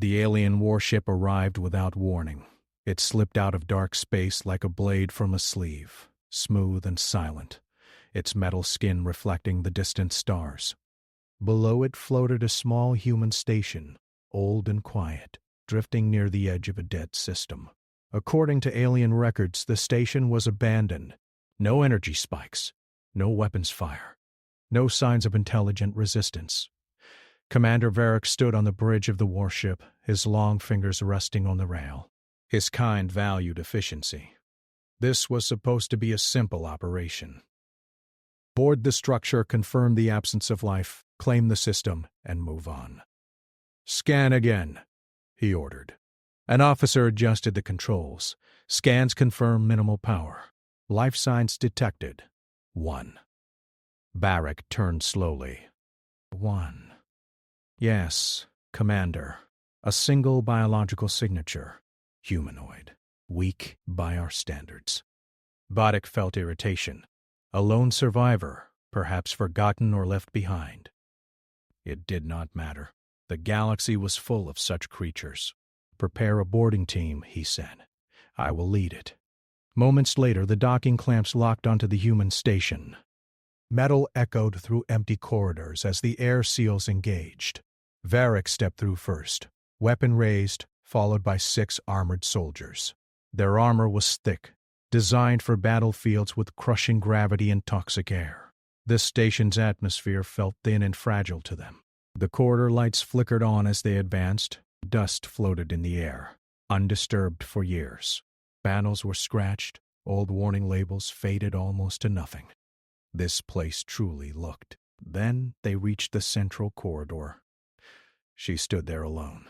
The alien warship arrived without warning. It slipped out of dark space like a blade from a sleeve, smooth and silent, its metal skin reflecting the distant stars. Below it floated a small human station, old and quiet, drifting near the edge of a dead system. According to alien records, the station was abandoned. No energy spikes, no weapons fire, no signs of intelligent resistance. Commander Varric stood on the bridge of the warship, his long fingers resting on the rail. His kind valued efficiency. This was supposed to be a simple operation. Board the structure, confirm the absence of life, claim the system, and move on. Scan again, he ordered. An officer adjusted the controls. Scans confirm minimal power. Life signs detected. 1. Varric turned slowly. 1. Yes, Commander. A single biological signature. Humanoid. Weak by our standards. Varric felt irritation. A lone survivor, perhaps forgotten or left behind. It did not matter. The galaxy was full of such creatures. Prepare a boarding team, he said. I will lead it. Moments later, the docking clamps locked onto the human station. Metal echoed through empty corridors as the air seals engaged. Varric stepped through first, weapon raised, followed by 6 armored soldiers. Their armor was thick, designed for battlefields with crushing gravity and toxic air. This station's atmosphere felt thin and fragile to them. The corridor lights flickered on as they advanced. Dust floated in the air, undisturbed for years. Panels were scratched, old warning labels faded almost to nothing. This place truly looked. Then they reached the central corridor. She stood there alone.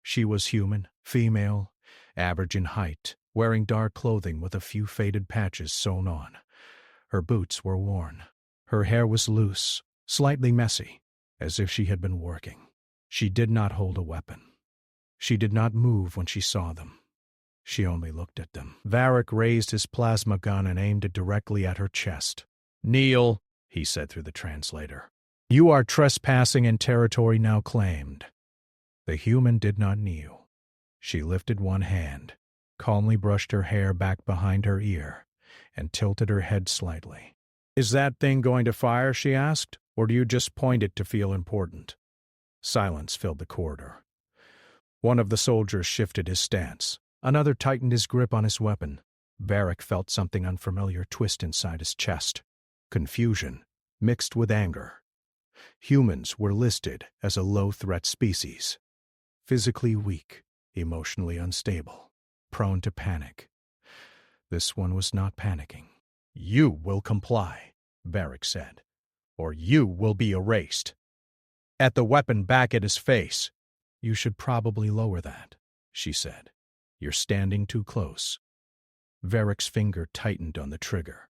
She was human, female, average in height, wearing dark clothing with a few faded patches sewn on. Her boots were worn. Her hair was loose, slightly messy, as if she had been working. She did not hold a weapon. She did not move when she saw them. She only looked at them. Varric raised his plasma gun and aimed it directly at her chest. "Kneel," he said through the translator. "You are trespassing in territory now claimed." The human did not kneel. She lifted one hand, calmly brushed her hair back behind her ear, and tilted her head slightly. "Is that thing going to fire?" she asked, "or do you just point it to feel important?" Silence filled the corridor. One of the soldiers shifted his stance. Another tightened his grip on his weapon. Varric felt something unfamiliar twist inside his chest. Confusion, mixed with anger. Humans were listed as a low-threat species. Physically weak, emotionally unstable, prone to panic. This one was not panicking. "You will comply," Varric said, "or you will be erased." At the weapon back at his face. "You should probably lower that," she said. "You're standing too close." Varric's finger tightened on the trigger.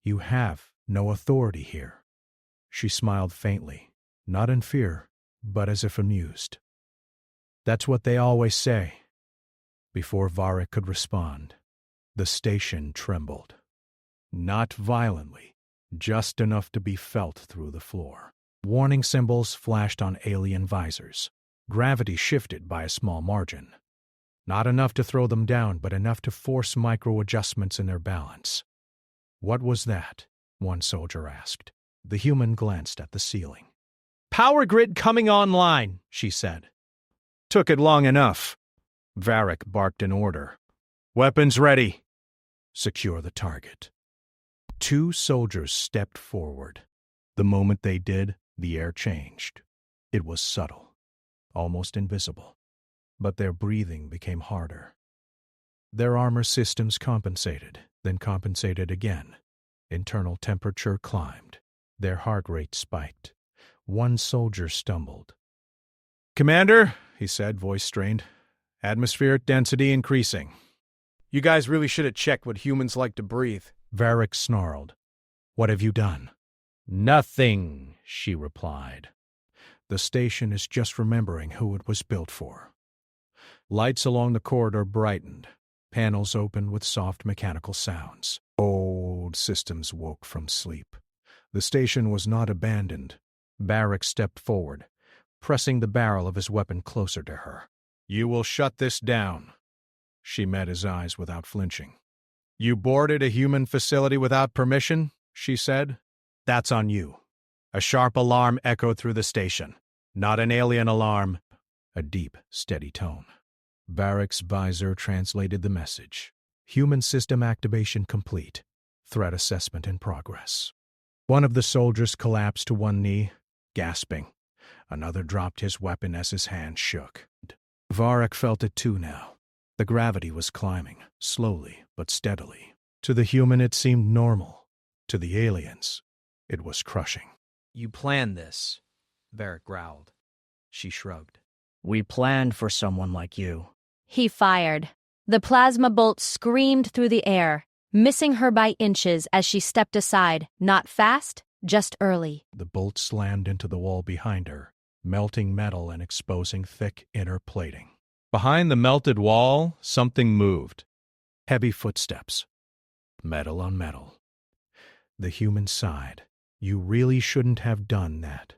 "You have no authority here." She smiled faintly, not in fear, but as if amused. "That's what they always say." Before Varric could respond, the station trembled. Not violently, just enough to be felt through the floor. Warning symbols flashed on alien visors. Gravity shifted by a small margin. Not enough to throw them down, but enough to force micro-adjustments in their balance. "What was that?" one soldier asked. The human glanced at the ceiling. "Power grid coming online," she said. "Took it long enough." Varric barked an order. "Weapons ready." "Secure the target." 2 soldiers stepped forward. The moment they did, the air changed. It was subtle, almost invisible, but their breathing became harder. Their armor systems compensated, then compensated again. Internal temperature climbed. Their heart rate spiked. One soldier stumbled. "Commander," he said, voice strained, "atmospheric density increasing." "You guys really should have checked what humans like to breathe," Varric snarled. "What have you done?" "Nothing," she replied. "The station is just remembering who it was built for." Lights along the corridor brightened. Panels opened with soft mechanical sounds. Old systems woke from sleep. The station was not abandoned. Varric stepped forward, pressing the barrel of his weapon closer to her. You will shut this down. She met his eyes without flinching. You boarded a human facility without permission, she said. That's on you. A sharp alarm echoed through the station. Not an alien alarm. A deep, steady tone. Varric's visor translated the message. Human system activation complete. Threat assessment in progress. One of the soldiers collapsed to one knee, gasping. Another dropped his weapon as his hand shook. Varric felt it too now. The gravity was climbing, slowly but steadily. To the human it seemed normal. To the aliens, it was crushing. You planned this, Varric growled. She shrugged. We planned for someone like you. He fired. The plasma bolt screamed through the air, missing her by inches as she stepped aside, not fast, just early. The bolt slammed into the wall behind her, melting metal and exposing thick inner plating. Behind the melted wall, something moved. Heavy footsteps. Metal on metal. The human sighed. You really shouldn't have done that.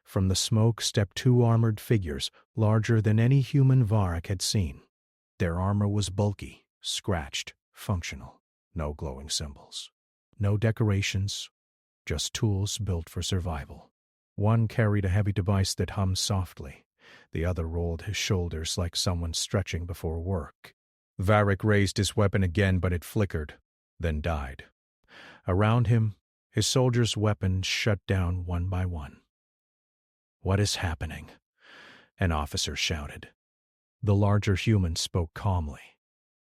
From the smoke stepped two armored figures, larger than any human Varric had seen. Their armor was bulky, scratched, functional. No glowing symbols. No decorations, just tools built for survival. One carried a heavy device that hummed softly. The other rolled his shoulders like someone stretching before work. Varric raised his weapon again, but it flickered, then died. Around him, his soldiers' weapons shut down one by one. What is happening? An officer shouted. The larger human spoke calmly.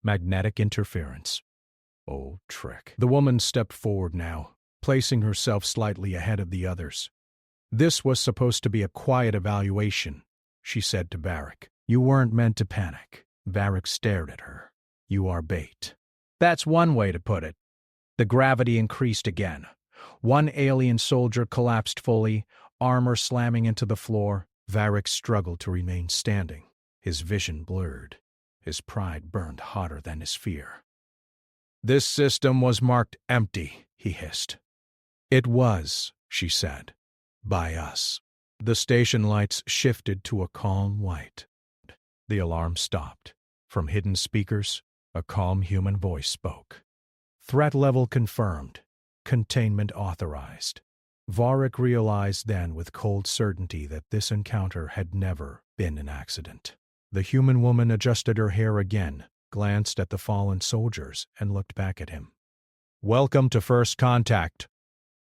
Magnetic interference. Old trick. The woman stepped forward now, placing herself slightly ahead of the others. This was supposed to be a quiet evaluation, she said to Varric. You weren't meant to panic. Varric stared at her. You are bait. That's one way to put it. The gravity increased again. One alien soldier collapsed fully, armor slamming into the floor. Varric struggled to remain standing. His vision blurred. His pride burned hotter than his fear. This system was marked empty, he hissed. It was, she said, by us. The station lights shifted to a calm white. The alarm stopped. From hidden speakers, a calm human voice spoke. Threat level confirmed. Containment authorized. Varric realized then with cold certainty that this encounter had never been an accident. The human woman adjusted her hair again, glanced at the fallen soldiers, and looked back at him. Welcome to First Contact,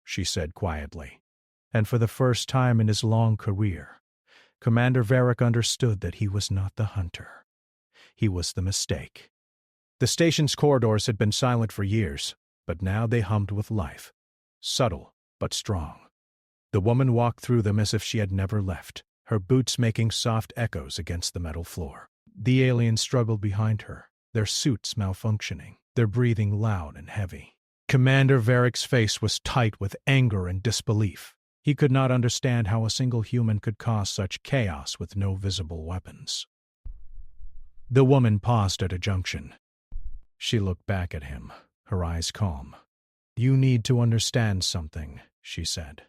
she said quietly. And for the first time in his long career, Commander Varric understood that he was not the hunter. He was the mistake. The station's corridors had been silent for years, but now they hummed with life, subtle but strong. The woman walked through them as if she had never left, her boots making soft echoes against the metal floor. The aliens struggled behind her, their suits malfunctioning, their breathing loud and heavy. Commander Varric's face was tight with anger and disbelief. He could not understand how a single human could cause such chaos with no visible weapons. The woman paused at a junction. She looked back at him, her eyes calm. You need to understand something, she said.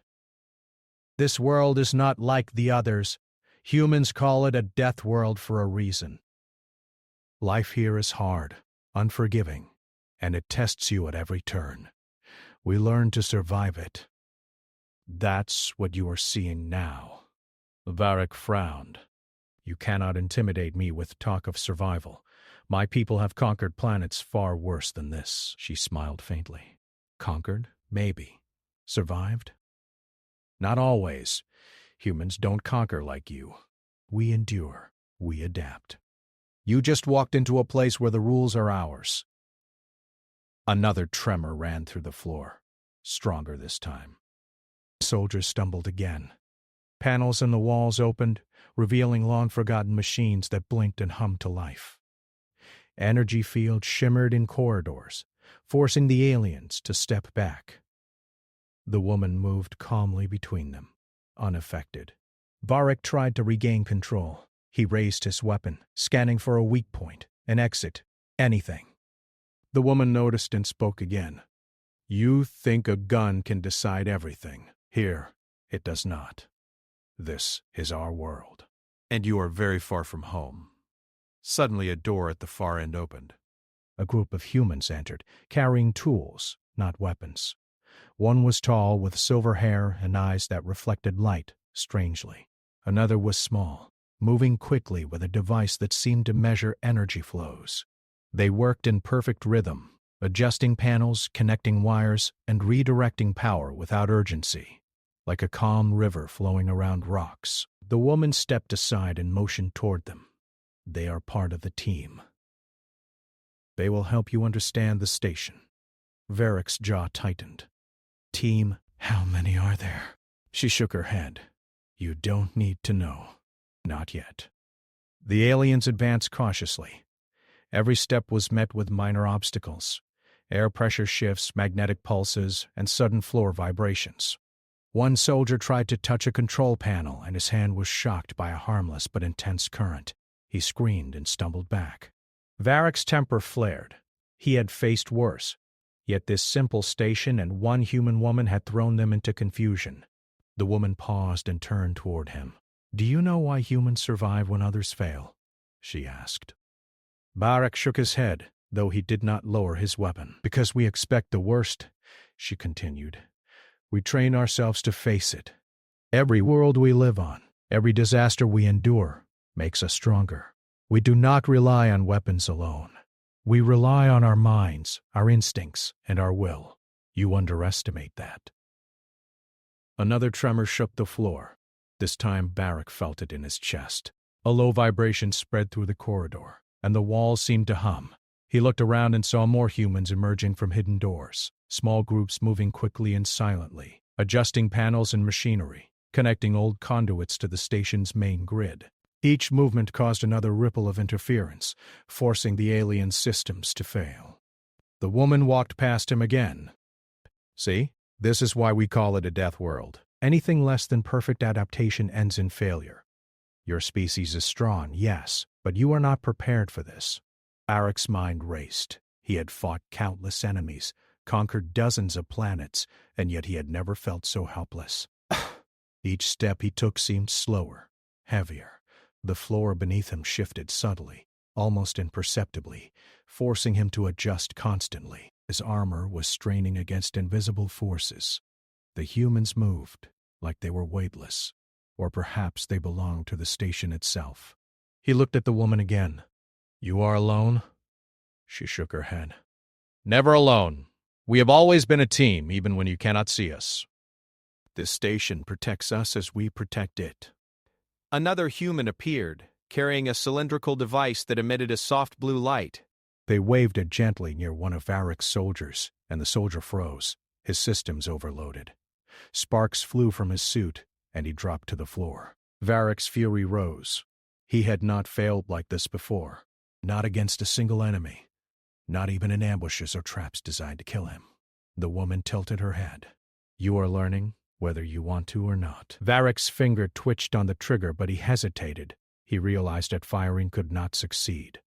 This world is not like the others. Humans call it a death world for a reason. Life here is hard, unforgiving, and it tests you at every turn. We learn to survive it. That's what you are seeing now. Varric frowned. You cannot intimidate me with talk of survival. My people have conquered planets far worse than this, she smiled faintly. Conquered? Maybe. Survived? Not always. Humans don't conquer like you. We endure. We adapt. You just walked into a place where the rules are ours. Another tremor ran through the floor, stronger this time. Soldiers stumbled again. Panels in the walls opened, revealing long-forgotten machines that blinked and hummed to life. Energy fields shimmered in corridors, forcing the aliens to step back. The woman moved calmly between them, unaffected. Varric tried to regain control. He raised his weapon, scanning for a weak point, an exit, anything. The woman noticed and spoke again. You think a gun can decide everything. Here, it does not. This is our world. And you are very far from home. Suddenly a door at the far end opened. A group of humans entered, carrying tools, not weapons. One was tall, with silver hair and eyes that reflected light, strangely. Another was small, moving quickly with a device that seemed to measure energy flows. They worked in perfect rhythm, adjusting panels, connecting wires, and redirecting power without urgency, like a calm river flowing around rocks. The woman stepped aside and motioned toward them. They are part of the team. They will help you understand the station. Varric's jaw tightened. Team, how many are there? She shook her head. You don't need to know. Not yet. The aliens advanced cautiously. Every step was met with minor obstacles. Air pressure shifts, magnetic pulses, and sudden floor vibrations. One soldier tried to touch a control panel, and his hand was shocked by a harmless but intense current. He screamed and stumbled back. Varric's temper flared. He had faced worse, yet this simple station and one human woman had thrown them into confusion. The woman paused and turned toward him. Do you know why humans survive when others fail? She asked. Varric shook his head, though he did not lower his weapon. Because we expect the worst, she continued. We train ourselves to face it. Every world we live on, every disaster we endure, makes us stronger. We do not rely on weapons alone. We rely on our minds, our instincts, and our will. You underestimate that. Another tremor shook the floor. This time Varric felt it in his chest. A low vibration spread through the corridor, and the walls seemed to hum. He looked around and saw more humans emerging from hidden doors, small groups moving quickly and silently, adjusting panels and machinery, connecting old conduits to the station's main grid. Each movement caused another ripple of interference, forcing the alien systems to fail. The woman walked past him again. See? This is why we call it a death world. Anything less than perfect adaptation ends in failure. Your species is strong, yes, but you are not prepared for this. Varric's mind raced. He had fought countless enemies, conquered dozens of planets, and yet he had never felt so helpless. Each step he took seemed slower, heavier. The floor beneath him shifted subtly, almost imperceptibly, forcing him to adjust constantly. His armor was straining against invisible forces. The humans moved, like they were weightless, or perhaps they belonged to the station itself. He looked at the woman again. You are alone? She shook her head. Never alone. We have always been a team, even when you cannot see us. This station protects us as we protect it. Another human appeared, carrying a cylindrical device that emitted a soft blue light. They waved it gently near one of Varric's soldiers, and the soldier froze, his systems overloaded. Sparks flew from his suit, and he dropped to the floor. Varric's fury rose. He had not failed like this before, not against a single enemy, not even in ambushes or traps designed to kill him. The woman tilted her head. You are learning, whether you want to or not. Varric's finger twitched on the trigger, but he hesitated. He realized that firing could not succeed.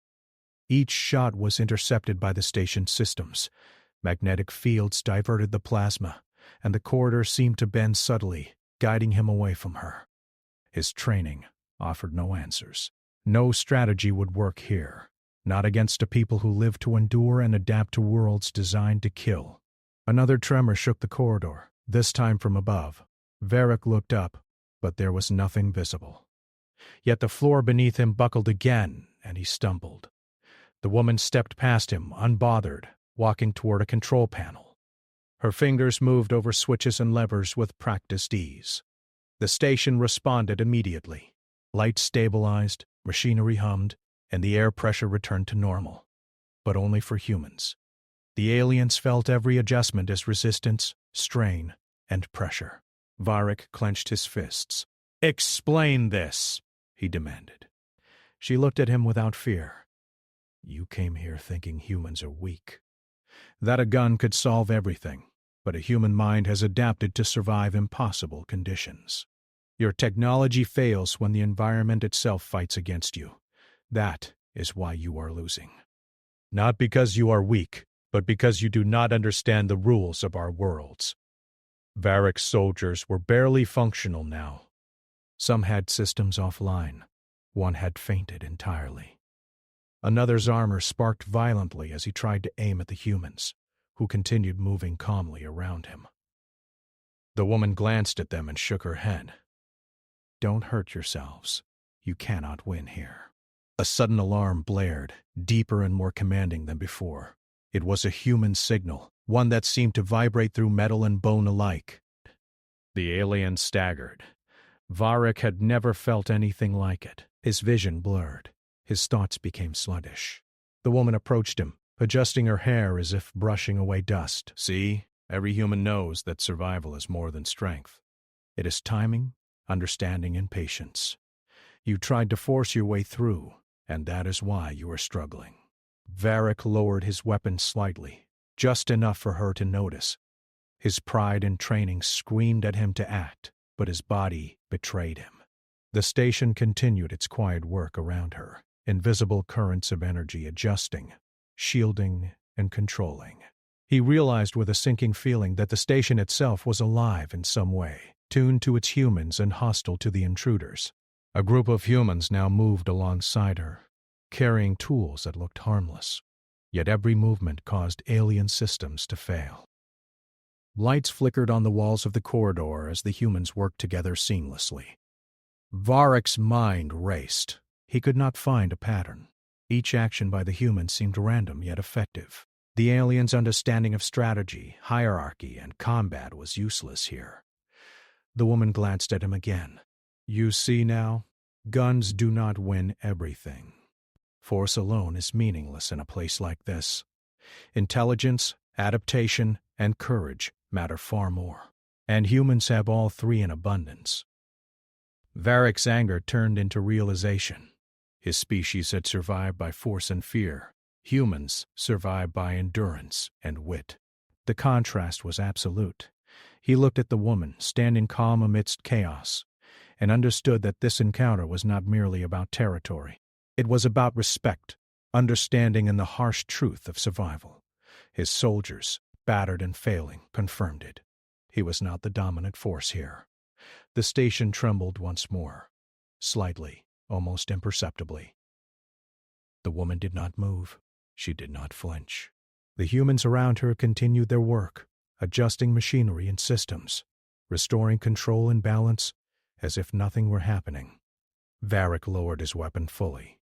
Each shot was intercepted by the station's systems. Magnetic fields diverted the plasma, and the corridor seemed to bend subtly, guiding him away from her. His training offered no answers. No strategy would work here, not against a people who live to endure and adapt to worlds designed to kill. Another tremor shook the corridor, this time from above. Varric looked up, but there was nothing visible. Yet the floor beneath him buckled again, and he stumbled. The woman stepped past him, unbothered, walking toward a control panel. Her fingers moved over switches and levers with practiced ease. The station responded immediately. Lights stabilized, machinery hummed, and the air pressure returned to normal. But only for humans. The aliens felt every adjustment as resistance, strain, and pressure. Varric clenched his fists. "Explain this," he demanded. She looked at him without fear. You came here thinking humans are weak. That a gun could solve everything, but a human mind has adapted to survive impossible conditions. Your technology fails when the environment itself fights against you. That is why you are losing. Not because you are weak, but because you do not understand the rules of our worlds. Varric's soldiers were barely functional now. Some had systems offline. One had fainted entirely. Another's armor sparked violently as he tried to aim at the humans, who continued moving calmly around him. The woman glanced at them and shook her head. "Don't hurt yourselves. You cannot win here." A sudden alarm blared, deeper and more commanding than before. It was a human signal, one that seemed to vibrate through metal and bone alike. The alien staggered. Varric had never felt anything like it. His vision blurred. His thoughts became sluggish. The woman approached him, adjusting her hair as if brushing away dust. "See, every human knows that survival is more than strength. It is timing, understanding, and patience. You tried to force your way through, and that is why you are struggling." Varric lowered his weapon slightly, just enough for her to notice. His pride and training screamed at him to act, but his body betrayed him. The station continued its quiet work around her, invisible currents of energy adjusting, shielding, and controlling. He realized with a sinking feeling that the station itself was alive in some way, tuned to its humans and hostile to the intruders. A group of humans now moved alongside her, carrying tools that looked harmless, yet every movement caused alien systems to fail. Lights flickered on the walls of the corridor as the humans worked together seamlessly. Varric's mind raced. He could not find a pattern. Each action by the humans seemed random yet effective. The aliens' understanding of strategy, hierarchy, and combat was useless here. The woman glanced at him again. "You see now? Guns do not win everything. Force alone is meaningless in a place like this. Intelligence, adaptation, and courage matter far more. And humans have all three in abundance." Varric's anger turned into realization. His species had survived by force and fear. Humans survived by endurance and wit. The contrast was absolute. He looked at the woman, standing calm amidst chaos, and understood that this encounter was not merely about territory. It was about respect, understanding, and the harsh truth of survival. His soldiers, battered and failing, confirmed it. He was not the dominant force here. The station trembled once more, slightly, almost imperceptibly. The woman did not move. She did not flinch. The humans around her continued their work, adjusting machinery and systems, restoring control and balance as if nothing were happening. Varric lowered his weapon fully.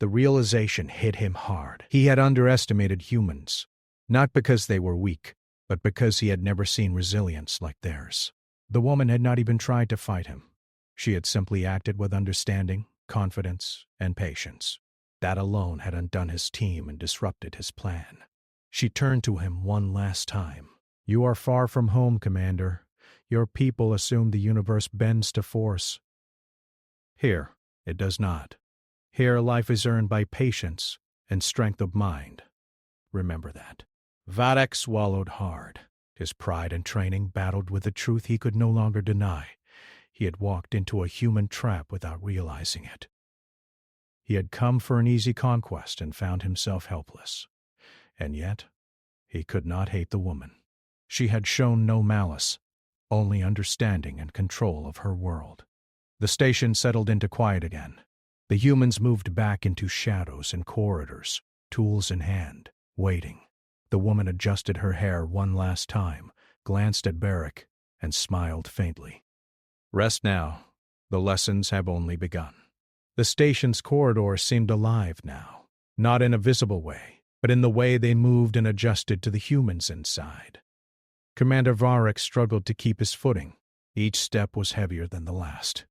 The realization hit him hard. He had underestimated humans, not because they were weak, but because he had never seen resilience like theirs. The woman had not even tried to fight him. She had simply acted with understanding, confidence, and patience. That alone had undone his team and disrupted his plan. She turned to him one last time. "You are far from home, Commander. Your people assume the universe bends to force. Here, it does not. Here, life is earned by patience and strength of mind. Remember that." Varric swallowed hard. His pride and training battled with the truth he could no longer deny. He had walked into a human trap without realizing it. He had come for an easy conquest and found himself helpless. And yet, he could not hate the woman. She had shown no malice, only understanding and control of her world. The station settled into quiet again. The humans moved back into shadows and corridors, tools in hand, waiting. The woman adjusted her hair one last time, glanced at Varric, and smiled faintly. "Rest now. The lessons have only begun." The station's corridor seemed alive now, not in a visible way, but in the way they moved and adjusted to the humans inside. Commander Varric struggled to keep his footing. Each step was heavier than the last.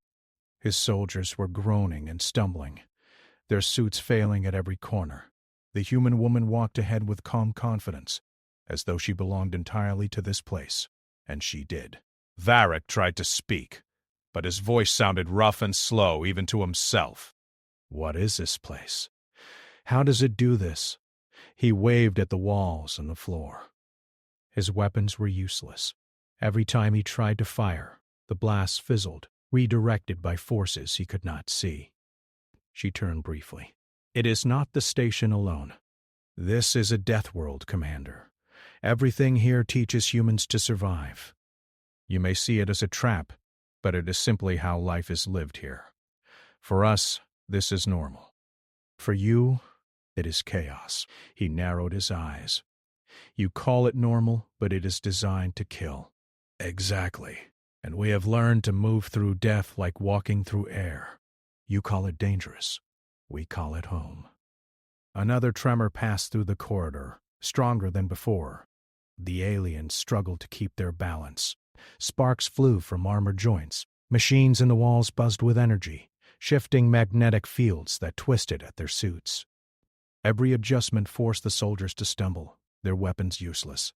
His soldiers were groaning and stumbling, their suits failing at every corner. The human woman walked ahead with calm confidence, as though she belonged entirely to this place, and she did. Varric tried to speak, but his voice sounded rough and slow even to himself. "What is this place? How does it do this?" He waved at the walls and the floor. His weapons were useless. Every time he tried to fire, the blasts fizzled, redirected by forces he could not see. She turned briefly. "It is not the station alone. This is a Deathworld, Commander. Everything here teaches humans to survive. You may see it as a trap, but it is simply how life is lived here. For us, This is normal. For you, it is chaos. He narrowed his eyes. You call it normal, but it is designed to kill. Exactly. And we have learned to move through death like walking through air. You call it dangerous. We call it home. Another tremor passed through the corridor, stronger than before. The aliens struggled to keep their balance. Sparks flew from armored joints. Machines in the walls buzzed with energy, shifting magnetic fields that twisted at their suits. Every adjustment forced the soldiers to stumble, their weapons useless.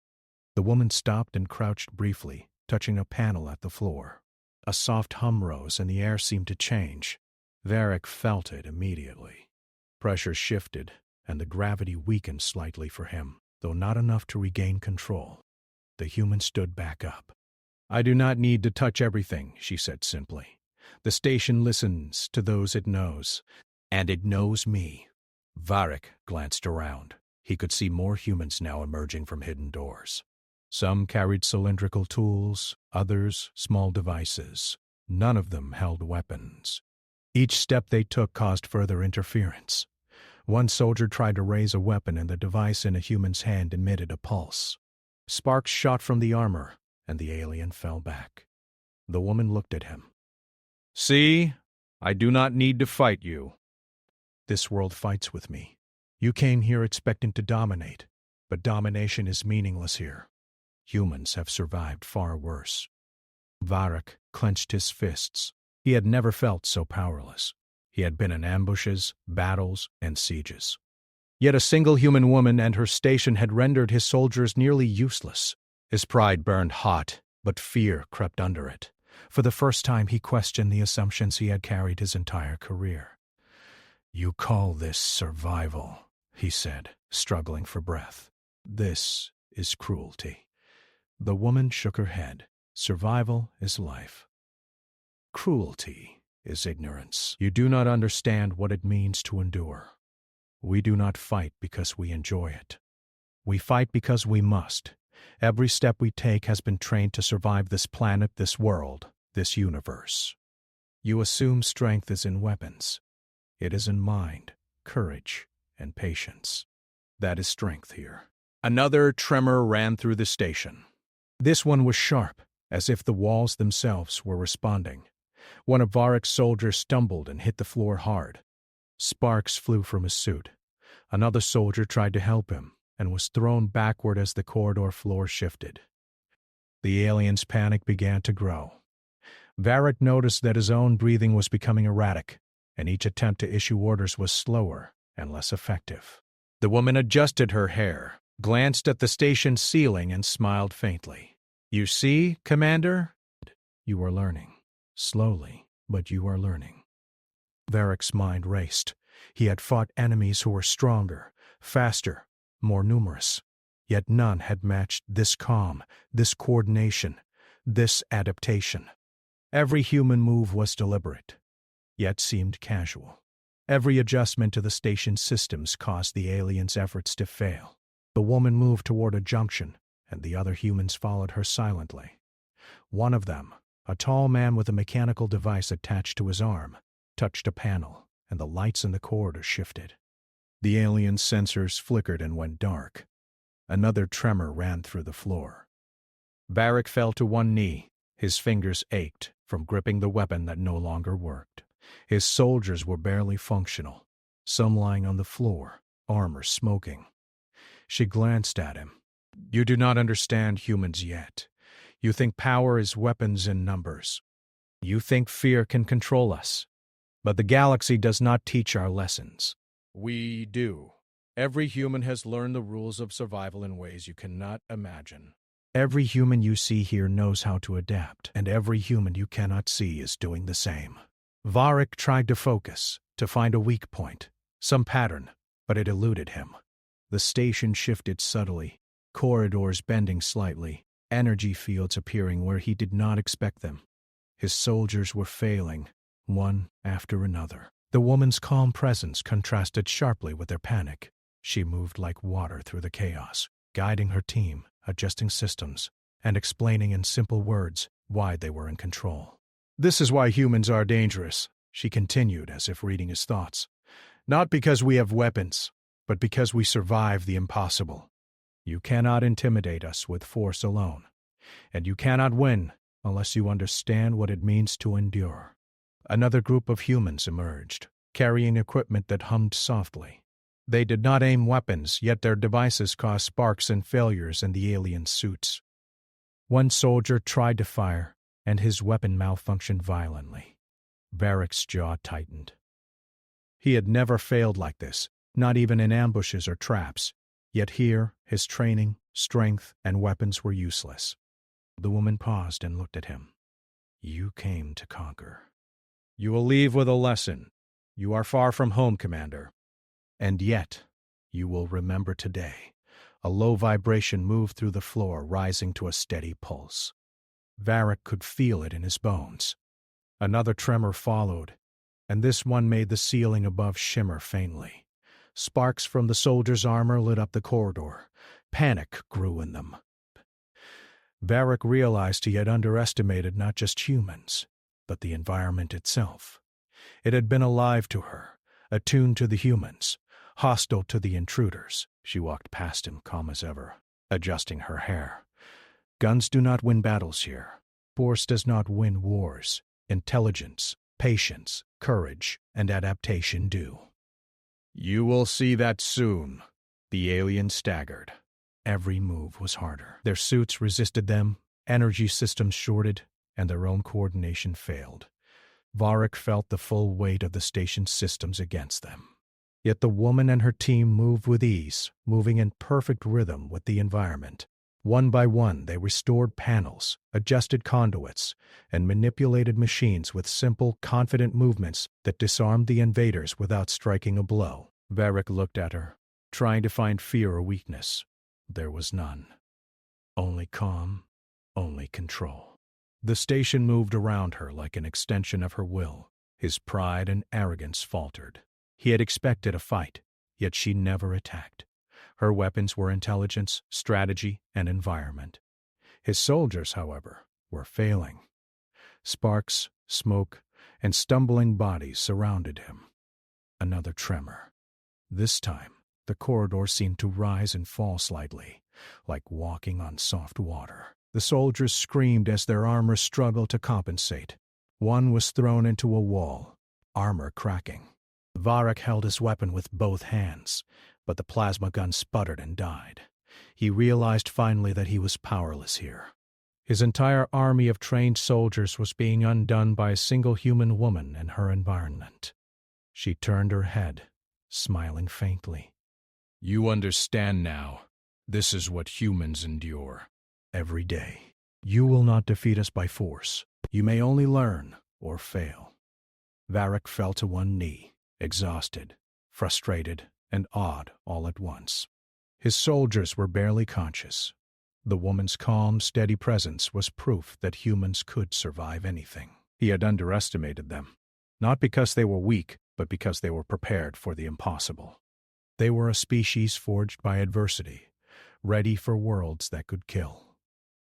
The woman stopped and crouched briefly, touching a panel at the floor. A soft hum rose and the air seemed to change. Varric felt it immediately. Pressure shifted, and the gravity weakened slightly for him, though not enough to regain control. The human stood back up. I do not need to touch everything, she said simply. The station listens to those it knows, and it knows me. Varric glanced around. He could see more humans now emerging from hidden doors. Some carried cylindrical tools, others small devices. None of them held weapons. Each step they took caused further interference. One soldier tried to raise a weapon and the device in a human's hand emitted a pulse. Sparks shot from the armor, and the alien fell back. The woman looked at him. See, I do not need to fight you. This world fights with me. You came here expecting to dominate, but domination is meaningless here. Humans have survived far worse. Varric clenched his fists. He had never felt so powerless. He had been in ambushes, battles, and sieges. Yet a single human woman and her station had rendered his soldiers nearly useless. His pride burned hot, but fear crept under it. For the first time he questioned the assumptions he had carried his entire career. You call this survival, he said, struggling for breath. This is cruelty. The woman shook her head. Survival is life. Cruelty is ignorance. You do not understand what it means to endure. We do not fight because we enjoy it. We fight because we must. Every step we take has been trained to survive this planet, this world, this universe. You assume strength is in weapons. It is in mind, courage, and patience. That is strength here. Another tremor ran through the station. This one was sharp, as if the walls themselves were responding. One of Varric's soldiers stumbled and hit the floor hard. Sparks flew from his suit. Another soldier tried to help him and was thrown backward as the corridor floor shifted. The alien's panic began to grow. Varric noticed that his own breathing was becoming erratic, and each attempt to issue orders was slower and less effective. The woman adjusted her hair, glanced at the station's ceiling, and smiled faintly. You see, Commander? You are learning. Slowly, but you are learning. Varric's mind raced. He had fought enemies who were stronger, faster, more numerous. Yet none had matched this calm, this coordination, this adaptation. Every human move was deliberate, yet seemed casual. Every adjustment to the station's systems caused the aliens' efforts to fail. The woman moved toward a junction, and the other humans followed her silently. One of them, a tall man with a mechanical device attached to his arm, touched a panel, and the lights in the corridor shifted. The alien's sensors flickered and went dark. Another tremor ran through the floor. Varric fell to one knee. His fingers ached from gripping the weapon that no longer worked. His soldiers were barely functional, some lying on the floor, armor smoking. She glanced at him. You do not understand humans yet. You think power is weapons in numbers. You think fear can control us. But the galaxy does not teach our lessons. We do. Every human has learned the rules of survival in ways you cannot imagine. Every human you see here knows how to adapt, and every human you cannot see is doing the same. Varric tried to focus, to find a weak point, some pattern, but it eluded him. The station shifted subtly, corridors bending slightly, energy fields appearing where he did not expect them. His soldiers were failing, one after another. The woman's calm presence contrasted sharply with their panic. She moved like water through the chaos, guiding her team, adjusting systems, and explaining in simple words why they were in control. This is why humans are dangerous. She continued as if reading his thoughts. Not because we have weapons, but because we survive the impossible. You cannot intimidate us with force alone, and you cannot win unless you understand what it means to endure. Another group of humans emerged, carrying equipment that hummed softly. They did not aim weapons, yet their devices caused sparks and failures in the alien suits. One soldier tried to fire, and his weapon malfunctioned violently. Varric's jaw tightened. He had never failed like this, not even in ambushes or traps, yet here his training, strength, and weapons were useless. The woman paused and looked at him. You came to conquer. You will leave with a lesson. You are far from home, Commander. And yet, you will remember today. A low vibration moved through the floor, rising to a steady pulse. Varric could feel it in his bones. Another tremor followed, and this one made the ceiling above shimmer faintly. Sparks from the soldier's armor lit up the corridor. Panic grew in them. Varric realized he had underestimated not just humans, but the environment itself. It had been alive to her, attuned to the humans, hostile to the intruders. She walked past him, calm as ever, adjusting her hair. Guns do not win battles here. Force does not win wars. Intelligence, patience, courage, and adaptation do. You will see that soon. The alien staggered. Every move was harder. Their suits resisted them, energy systems shorted, and their own coordination failed. Varric felt the full weight of the station's systems against them. Yet the woman and her team moved with ease, moving in perfect rhythm with the environment. One by one, they restored panels, adjusted conduits, and manipulated machines with simple, confident movements that disarmed the invaders without striking a blow. Varric looked at her, trying to find fear or weakness. There was none. Only calm, only control. The station moved around her like an extension of her will. His pride and arrogance faltered. He had expected a fight, yet she never attacked. Her weapons were intelligence, strategy, and environment. His soldiers, however, were failing. Sparks, smoke, and stumbling bodies surrounded him. Another tremor. This time, the corridor seemed to rise and fall slightly, like walking on soft water. The soldiers screamed as their armor struggled to compensate. One was thrown into a wall, armor cracking. Varric held his weapon with both hands, but the plasma gun sputtered and died. He realized finally that he was powerless here. His entire army of trained soldiers was being undone by a single human woman in her environment. She turned her head, smiling faintly. You understand now. This is what humans endure. Every day. You will not defeat us by force. You may only learn or fail. Varric fell to one knee, exhausted, frustrated, and awed all at once. His soldiers were barely conscious. The woman's calm, steady presence was proof that humans could survive anything. He had underestimated them, not because they were weak, but because they were prepared for the impossible. They were a species forged by adversity, ready for worlds that could kill.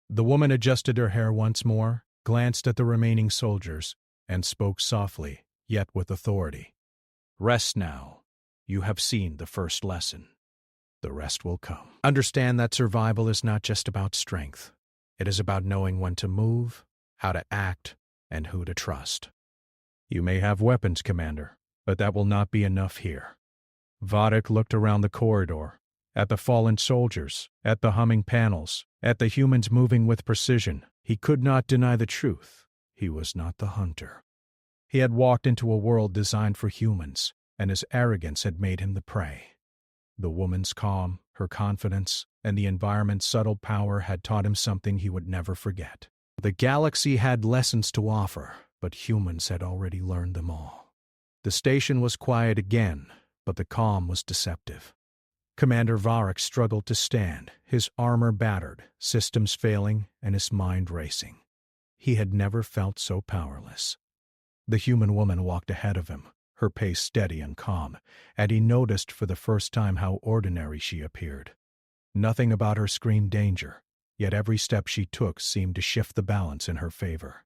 The woman adjusted her hair once more, glanced at the remaining soldiers, and spoke softly, yet with authority. Rest now. You have seen the first lesson. The rest will come. Understand that survival is not just about strength. It is about knowing when to move, how to act, and who to trust. You may have weapons, Commander, but that will not be enough here. Varric looked around the corridor, at the fallen soldiers, at the humming panels, at the humans moving with precision. He could not deny the truth. He was not the hunter. He had walked into a world designed for humans, and his arrogance had made him the prey. The woman's calm, her confidence, and the environment's subtle power had taught him something he would never forget. The galaxy had lessons to offer, but humans had already learned them all. The station was quiet again, but the calm was deceptive. Commander Varric struggled to stand, his armor battered, systems failing, and his mind racing. He had never felt so powerless. The human woman walked ahead of him, her pace steady and calm, and he noticed for the first time how ordinary she appeared. Nothing about her screamed danger, yet every step she took seemed to shift the balance in her favor.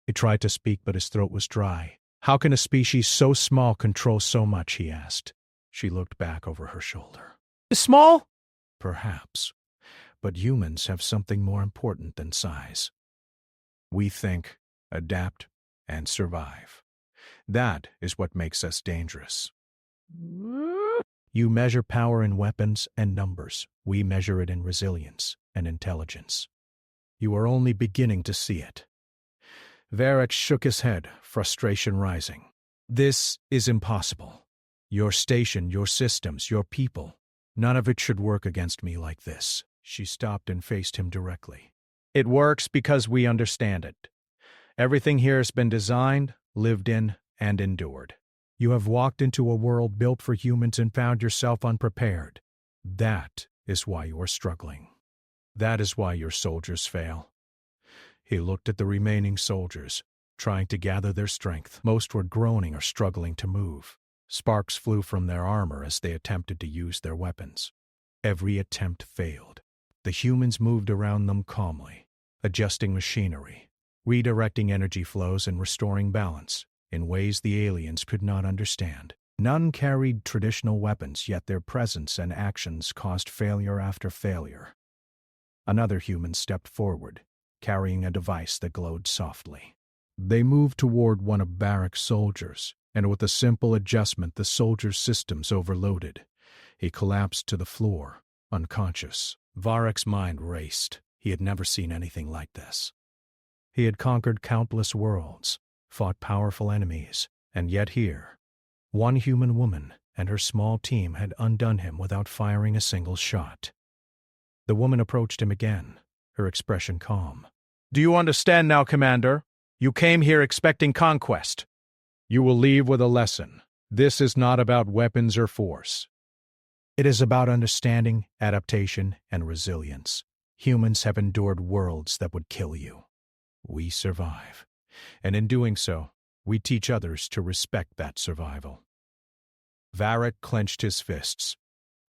He tried to speak, but his throat was dry. How can a species so small control so much, he asked. She looked back over her shoulder. Small? Perhaps. But humans have something more important than size. We think, adapt, and survive. That is what makes us dangerous. You measure power in weapons and numbers. We measure it in resilience and intelligence. You are only beginning to see it. Varric shook his head, frustration rising. This is impossible. Your station, your systems, your people, none of it should work against me like this. She stopped and faced him directly. It works because we understand it. Everything here has been designed, lived in, and endured. You have walked into a world built for humans and found yourself unprepared. That is why you are struggling. That is why your soldiers fail. He looked at the remaining soldiers, trying to gather their strength. Most were groaning or struggling to move. Sparks flew from their armor as they attempted to use their weapons. Every attempt failed. The humans moved around them calmly, adjusting machinery, redirecting energy flows and restoring balance in ways the aliens could not understand. None carried traditional weapons, yet their presence and actions caused failure after failure. Another human stepped forward, carrying a device that glowed softly. They moved toward one of Barrack's soldiers, and with a simple adjustment the soldier's systems overloaded. He collapsed to the floor, unconscious. Varrick's mind raced. He had never seen anything like this. He had conquered countless worlds, fought powerful enemies, and yet here, one human woman and her small team had undone him without firing a single shot. The woman approached him again, her expression calm. Do you understand now, Commander? You came here expecting conquest. You will leave with a lesson. This is not about weapons or force. It is about understanding, adaptation, and resilience. Humans have endured worlds that would kill you. We survive. And in doing so, we teach others to respect that survival. Varric clenched his fists.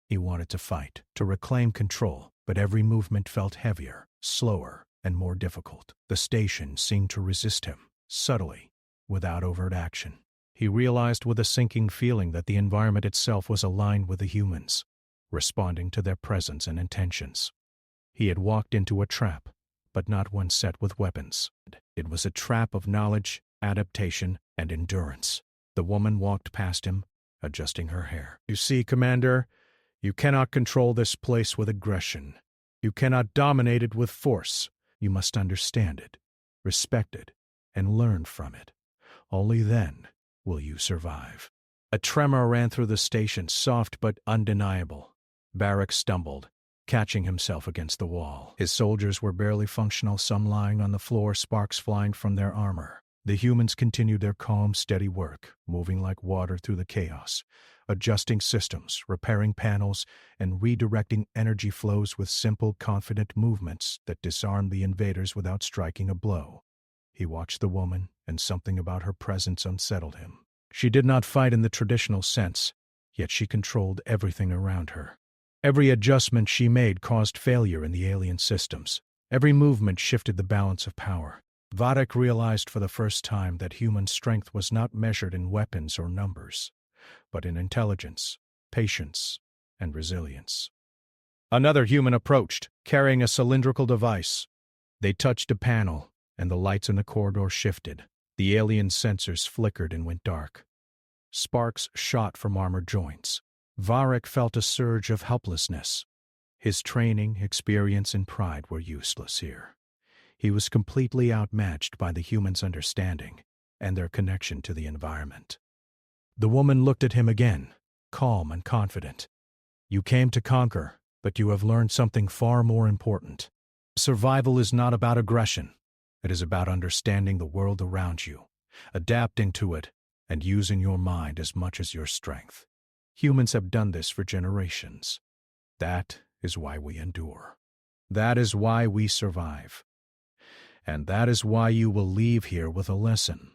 He wanted to fight, to reclaim control, but every movement felt heavier, slower, and more difficult. The station seemed to resist him, subtly, without overt action. He realized with a sinking feeling that the environment itself was aligned with the humans, responding to their presence and intentions. He had walked into a trap, but not one set with weapons. It was a trap of knowledge, adaptation, and endurance. The woman walked past him, adjusting her hair. You see, Commander, you cannot control this place with aggression. You cannot dominate it with force. You must understand it, respect it, and learn from it. Only then will you survive. A tremor ran through the station, soft but undeniable. Barrack stumbled, catching himself against the wall. His soldiers were barely functional, some lying on the floor, sparks flying from their armor. The humans continued their calm, steady work, moving like water through the chaos, adjusting systems, repairing panels, and redirecting energy flows with simple, confident movements that disarmed the invaders without striking a blow. He watched the woman, and something about her presence unsettled him. She did not fight in the traditional sense, yet she controlled everything around her. Every adjustment she made caused failure in the alien systems. Every movement shifted the balance of power. Varric realized for the first time that human strength was not measured in weapons or numbers, but in intelligence, patience, and resilience. Another human approached, carrying a cylindrical device. They touched a panel, and the lights in the corridor shifted. The alien sensors flickered and went dark. Sparks shot from armored joints. Varric felt a surge of helplessness. His training, experience, and pride were useless here. He was completely outmatched by the humans' understanding and their connection to the environment. The woman looked at him again, calm and confident. You came to conquer, but you have learned something far more important. Survival is not about aggression. It is about understanding the world around you, adapting to it, and using your mind as much as your strength. Humans have done this for generations. That is why we endure. That is why we survive. And that is why you will leave here with a lesson.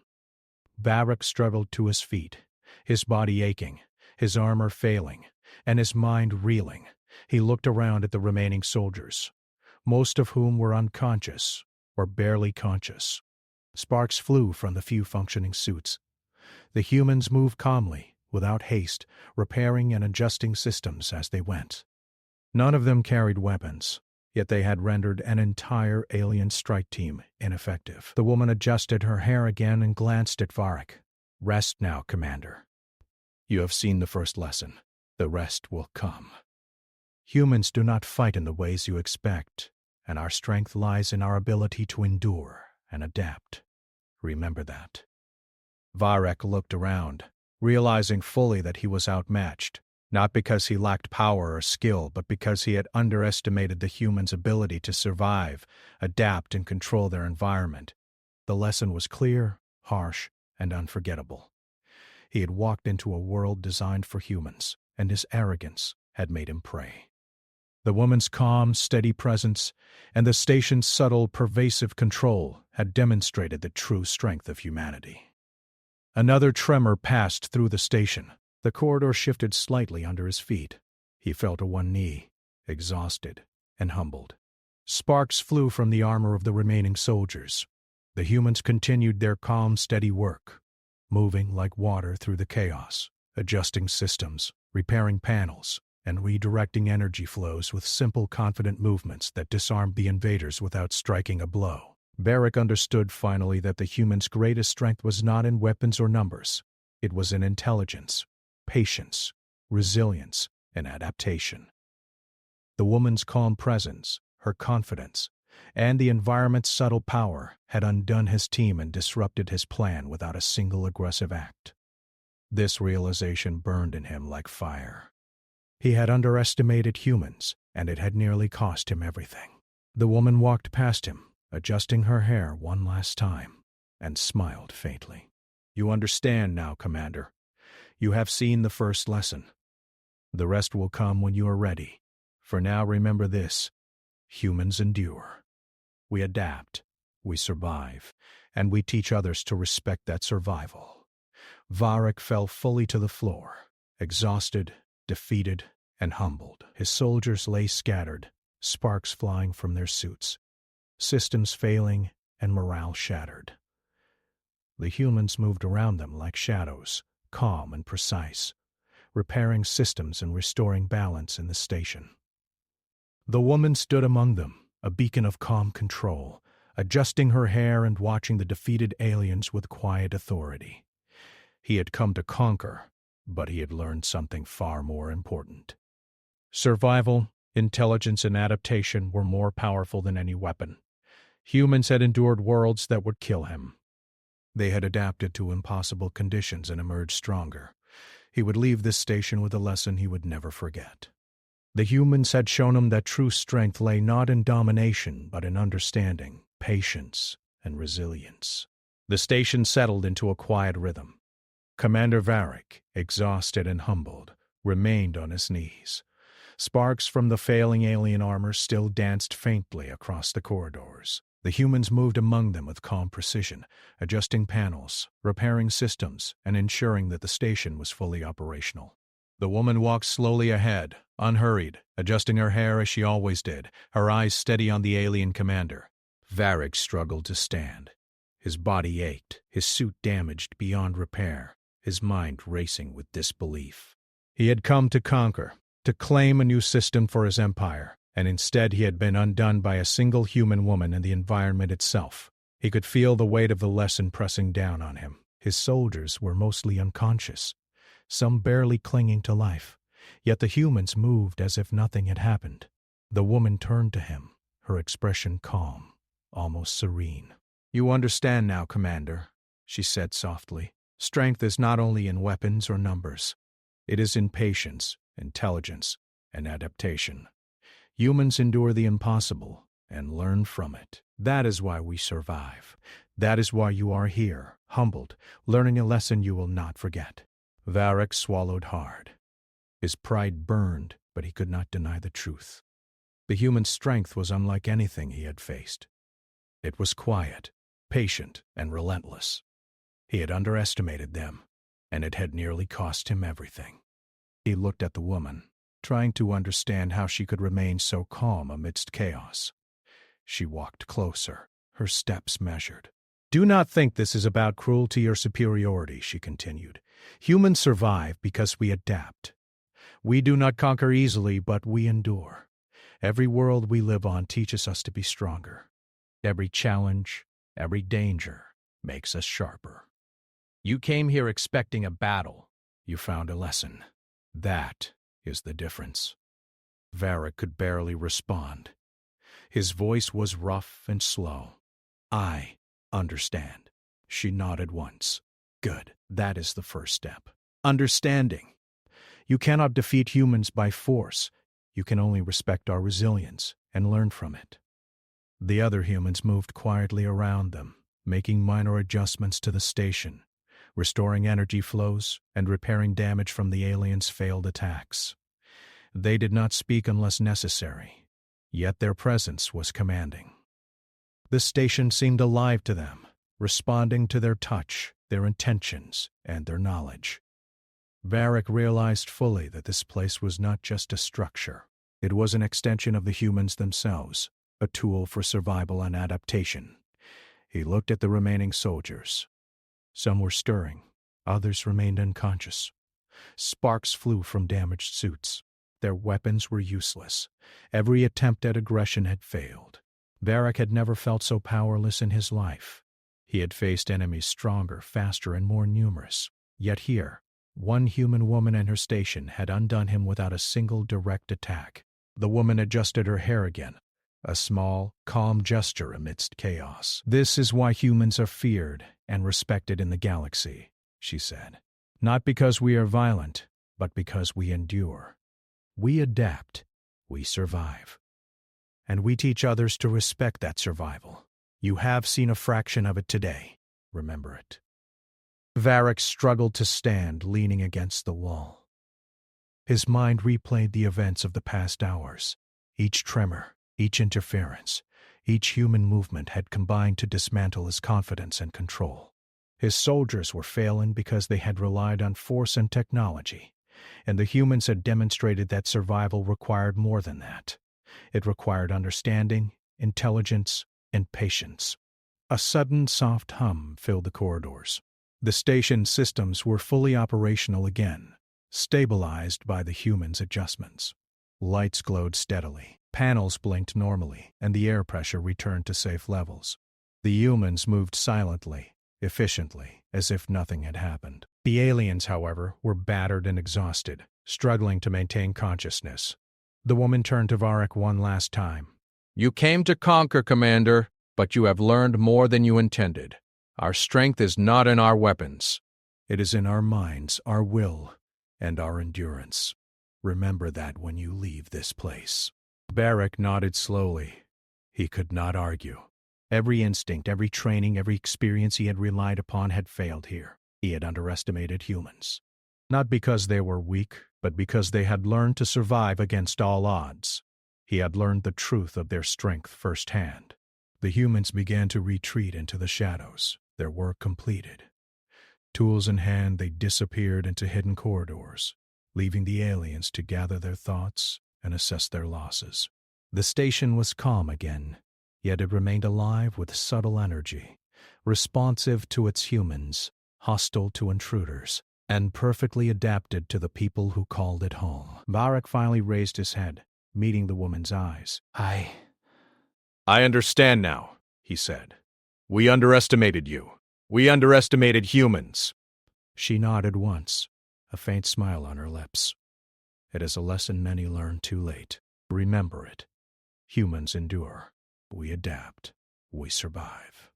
Barrack struggled to his feet, his body aching, his armor failing, and his mind reeling. He looked around at the remaining soldiers, most of whom were unconscious or barely conscious. Sparks flew from the few functioning suits. The humans moved calmly, without haste, repairing and adjusting systems as they went. None of them carried weapons, yet they had rendered an entire alien strike team ineffective. The woman adjusted her hair again and glanced at Varric. "Rest now, Commander. You have seen the first lesson. The rest will come. Humans do not fight in the ways you expect, and our strength lies in our ability to endure and adapt. Remember that." Varric looked around, realizing fully that he was outmatched, not because he lacked power or skill, but because he had underestimated the humans' ability to survive, adapt, and control their environment. The lesson was clear, harsh, and unforgettable. He had walked into a world designed for humans, and his arrogance had made him prey. The woman's calm, steady presence and the station's subtle, pervasive control had demonstrated the true strength of humanity. Another tremor passed through the station. The corridor shifted slightly under his feet. He fell to one knee, exhausted and humbled. Sparks flew from the armor of the remaining soldiers. The humans continued their calm, steady work, moving like water through the chaos, adjusting systems, repairing panels, and redirecting energy flows with simple, confident movements that disarmed the invaders without striking a blow. Varric understood finally that the humans' greatest strength was not in weapons or numbers. It was in intelligence, patience, resilience, and adaptation. The woman's calm presence, her confidence, and the environment's subtle power had undone his team and disrupted his plan without a single aggressive act. This realization burned in him like fire. He had underestimated humans, and it had nearly cost him everything. The woman walked past him, adjusting her hair one last time, and smiled faintly. "You understand now, Commander. You have seen the first lesson. The rest will come when you are ready. For now, remember this: humans endure. We adapt, we survive, and we teach others to respect that survival." Varric fell fully to the floor, exhausted, defeated, and humbled. His soldiers lay scattered, sparks flying from their suits, systems failing and morale shattered. The humans moved around them like shadows, calm and precise, repairing systems and restoring balance in the station. The woman stood among them, a beacon of calm control, adjusting her hair and watching the defeated aliens with quiet authority. He had come to conquer, but he had learned something far more important. Survival, intelligence, and adaptation were more powerful than any weapon. Humans had endured worlds that would kill him. They had adapted to impossible conditions and emerged stronger. He would leave this station with a lesson he would never forget. The humans had shown him that true strength lay not in domination, but in understanding, patience, and resilience. The station settled into a quiet rhythm. Commander Varric, exhausted and humbled, remained on his knees. Sparks from the failing alien armor still danced faintly across the corridors. The humans moved among them with calm precision, adjusting panels, repairing systems, and ensuring that the station was fully operational. The woman walked slowly ahead, unhurried, adjusting her hair as she always did, her eyes steady on the alien commander. Varric struggled to stand. His body ached, his suit damaged beyond repair, his mind racing with disbelief. He had come to conquer, to claim a new system for his empire, and instead he had been undone by a single human woman and the environment itself. He could feel the weight of the lesson pressing down on him. His soldiers were mostly unconscious, some barely clinging to life, yet the humans moved as if nothing had happened. The woman turned to him, her expression calm, almost serene. "You understand now, Commander," she said softly. "Strength is not only in weapons or numbers. It is in patience, intelligence, and adaptation. Humans endure the impossible and learn from it. That is why we survive. That is why you are here, humbled, learning a lesson you will not forget." Varric swallowed hard. His pride burned, but he could not deny the truth. The human strength was unlike anything he had faced. It was quiet, patient, and relentless. He had underestimated them, and it had nearly cost him everything. He looked at the woman, trying to understand how she could remain so calm amidst chaos. She walked closer, her steps measured, Do not think this is about cruelty or superiority, she continued. Humans survive because we adapt. We do not conquer easily, but we endure. Every world we live on teaches us to be stronger. Every challenge, every danger makes us sharper. You came here expecting a battle. You found a lesson. That is the difference. Varric could barely respond. His voice was rough and slow. I understand. She nodded once. Good. That is the first step. Understanding. You cannot defeat humans by force. You can only respect our resilience and learn from it. The other humans moved quietly around them, making minor adjustments to the station, restoring energy flows and repairing damage from the aliens' failed attacks. They did not speak unless necessary, yet their presence was commanding. The station seemed alive to them, responding to their touch, their intentions, and their knowledge. Varric realized fully that this place was not just a structure. It was an extension of the humans themselves, a tool for survival and adaptation. He looked at the remaining soldiers. Some were stirring, others remained unconscious. Sparks flew from damaged suits. Their weapons were useless. Every attempt at aggression had failed. Varric had never felt so powerless in his life. He had faced enemies stronger, faster, and more numerous. Yet here, one human woman and her station had undone him without a single direct attack. The woman adjusted her hair again, a small, calm gesture amidst chaos. "This is why humans are feared and respected in the galaxy," she said. "Not because we are violent, but because we endure. We adapt, we survive. And we teach others to respect that survival. You have seen a fraction of it today. Remember it." Varric struggled to stand, leaning against the wall. His mind replayed the events of the past hours. Each tremor, each interference, each human movement had combined to dismantle his confidence and control. His soldiers were failing because they had relied on force and technology, and the humans had demonstrated that survival required more than that. It required understanding, intelligence, and patience. A sudden soft hum filled the corridors. The station's systems were fully operational again, stabilized by the humans' adjustments. Lights glowed steadily, panels blinked normally, and the air pressure returned to safe levels. The humans moved silently, efficiently, as if nothing had happened. The aliens, however, were battered and exhausted, struggling to maintain consciousness. The woman turned to Varric one last time. "You came to conquer, Commander, but you have learned more than you intended. Our strength is not in our weapons. It is in our minds, our will, and our endurance. Remember that when you leave this place." Varric nodded slowly. He could not argue. Every instinct, every training, every experience he had relied upon had failed here. He had underestimated humans. Not because they were weak, but because they had learned to survive against all odds. He had learned the truth of their strength firsthand. The humans began to retreat into the shadows, their work completed. Tools in hand, they disappeared into hidden corridors, leaving the aliens to gather their thoughts and assess their losses. The station was calm again, yet it remained alive with subtle energy, responsive to its humans, hostile to intruders, and perfectly adapted to the people who called it home. Varric finally raised his head, meeting the woman's eyes. I understand now," he said. "We underestimated you. We underestimated humans." She nodded once, a faint smile on her lips. "It is a lesson many learn too late. Remember it. Humans endure. We adapt. We survive.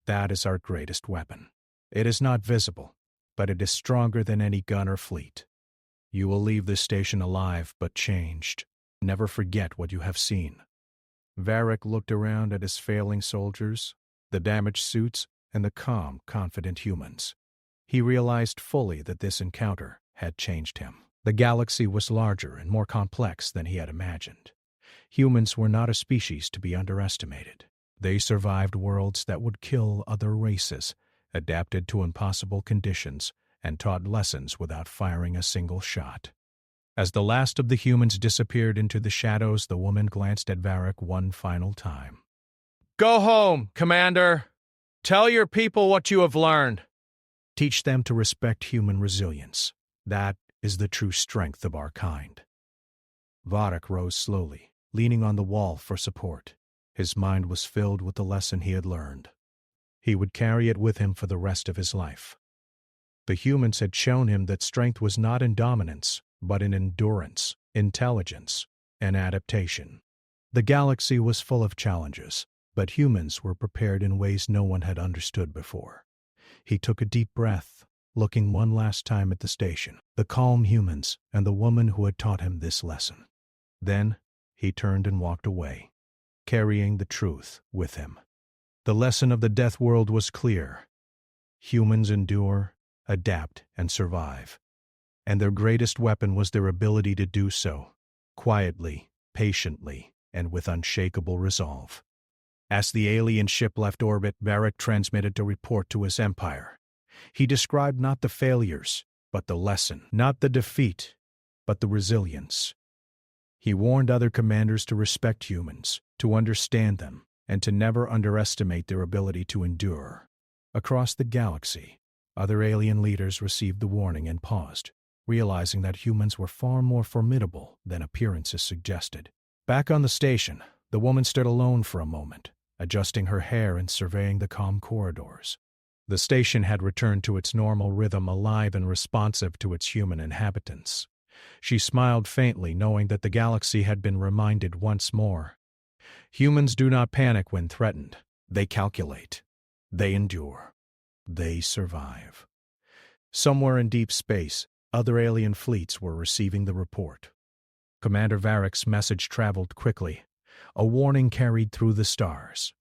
That is our greatest weapon. It is not visible, but it is stronger than any gun or fleet. You will leave this station alive but changed. Never forget what you have seen." Varric looked around at his failing soldiers, the damaged suits, and the calm, confident humans. He realized fully that this encounter had changed him. The galaxy was larger and more complex than he had imagined. Humans were not a species to be underestimated. They survived worlds that would kill other races, adapted to impossible conditions, and taught lessons without firing a single shot. As the last of the humans disappeared into the shadows, the woman glanced at Varric one final time. "Go home, Commander!" Tell your people what you have learned. Teach them to respect human resilience. That is the true strength of our kind. Varric rose slowly, leaning on the wall for support. His mind was filled with the lesson he had learned. He would carry it with him for the rest of his life. The humans had shown him that strength was not in dominance, but in endurance, intelligence, and adaptation. The galaxy was full of challenges, but humans were prepared in ways no one had understood before. He took a deep breath, looking one last time at the station, the calm humans, and the woman who had taught him this lesson. Then he turned and walked away, carrying the truth with him. The lesson of the Deathworld was clear. Humans endure, adapt, and survive. And their greatest weapon was their ability to do so, quietly, patiently, and with unshakable resolve. As the alien ship left orbit, Varric transmitted a report to his empire. He described not the failures, but the lesson, not the defeat, but the resilience. He warned other commanders to respect humans, to understand them, and to never underestimate their ability to endure. Across the galaxy, other alien leaders received the warning and paused, realizing that humans were far more formidable than appearances suggested. Back on the station, the woman stood alone for a moment, adjusting her hair and surveying the calm corridors. The station had returned to its normal rhythm, alive and responsive to its human inhabitants. She smiled faintly, knowing that the galaxy had been reminded once more. Humans do not panic when threatened. They calculate. They endure. They survive. Somewhere in deep space, other alien fleets were receiving the report. Commander Varric's message traveled quickly, a warning carried through the stars.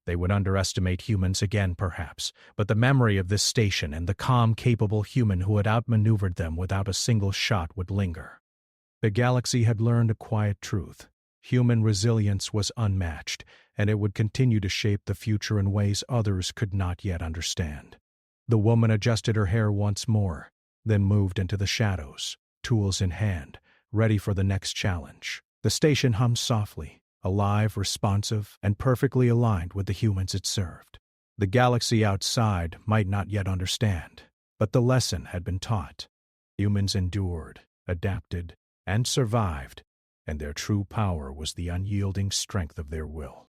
They would underestimate humans again, perhaps, but the memory of this station and the calm, capable human who had outmaneuvered them without a single shot would linger. The galaxy had learned a quiet truth. Human resilience was unmatched, and it would continue to shape the future in ways others could not yet understand. The woman adjusted her hair once more, then moved into the shadows, tools in hand, ready for the next challenge. The station hummed softly, alive, responsive, and perfectly aligned with the humans it served. The galaxy outside might not yet understand, but the lesson had been taught. Humans endured, adapted, and survived, and their true power was the unyielding strength of their will.